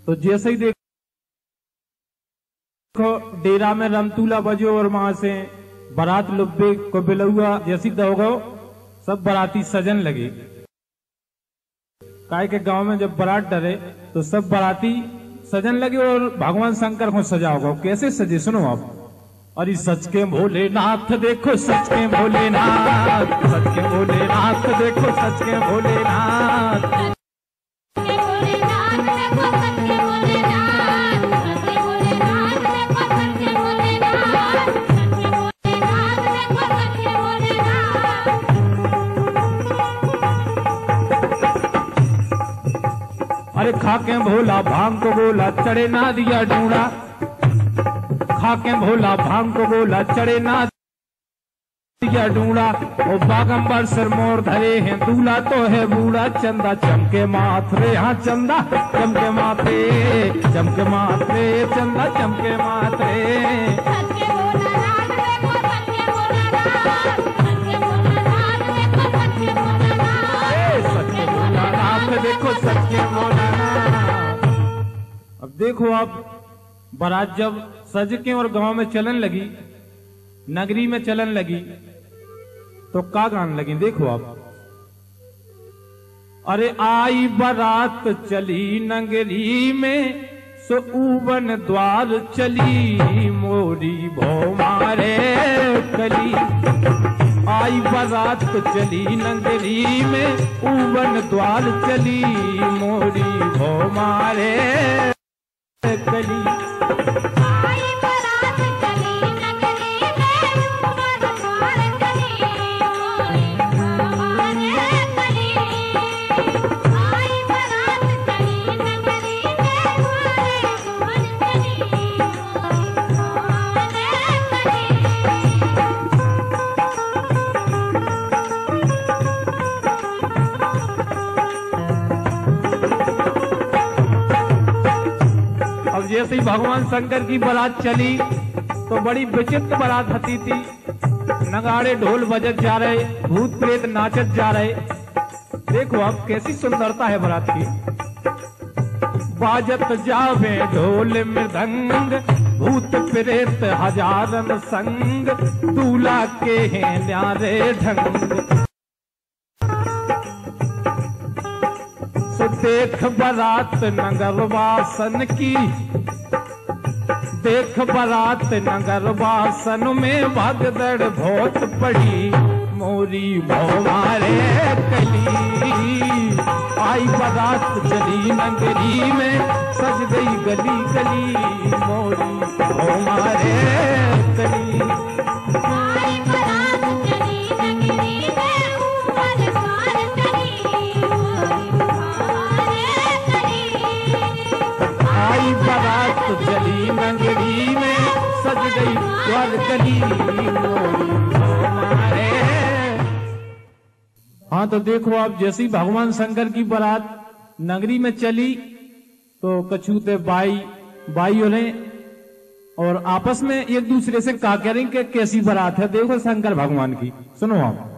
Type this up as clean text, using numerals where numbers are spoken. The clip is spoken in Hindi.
तो जैसे ही देखो डेरा में रमतूला बजो और वहां से बारात लुब्बे को बिलुआ जैसी दौगो, सब बाराती सजन लगे। काय के गांव में जब बारात डरे तो सब बाराती सजन लगे और भगवान शंकर को सजा होगा। कैसे सजे सुनो आप। अरे सच के भोलेनाथ देखो, सच के भोलेनाथ, सच के भोलेनाथ देखो, सच के भोलेनाथ। अरे खाके भोला भांग को बोला, चढ़े ना दिया ढूंढा। खाके भोला भांग को बोला, चढ़े ना दिया ढूंढा। ओ बागंबर सिर मोर धरे हैं, दूल्हा तो है बूढ़ा। चंदा चमके माथे, हाँ चंदा चमके माथे, चमके माथे, चंदा चमके माथे। देखो सच के भोलेनाथ। अब देखो आप, बारात जब सज के और गांव में चलन लगी, नगरी में चलन लगी, तो का गान लगी देखो आप। अरे आई बारात चली नगरी में, सो ऊवन द्वार चली, मोरी भो मारे कली। आई बारात चली नगरी में, ऊवन द्वार चली, मोरी भो मारे कली। जैसे ही भगवान शंकर की बारात चली तो बड़ी विचित्र बारात हती थी। नगाड़े ढोल बजत जा रहे, भूत प्रेत नाचत जा रहे। देखो अब कैसी सुंदरता है बारात की। बाजत जावे ढोल मृदंग, भूत प्रेत हजारन संग, दूल्हा के हैं न्यारे ढंग। देख बारात नगर वासन की, देख बारात नगर वासन में भगदड़ बहुत पड़ी, मोरी भो मारे कली। आई बारात चली नगरी में, सज गई गली गली, मोरी भो मारे कली। बारात चली नगरी में, सज गई द्वार गली, मोरी भो मारे। हाँ तो देखो आप, जैसी भगवान शंकर की बारात नगरी में चली तो कछूते बाई होने और आपस में एक दूसरे से कहा करें कि कैसी बारात है। देखो शंकर भगवान की, सुनो आप।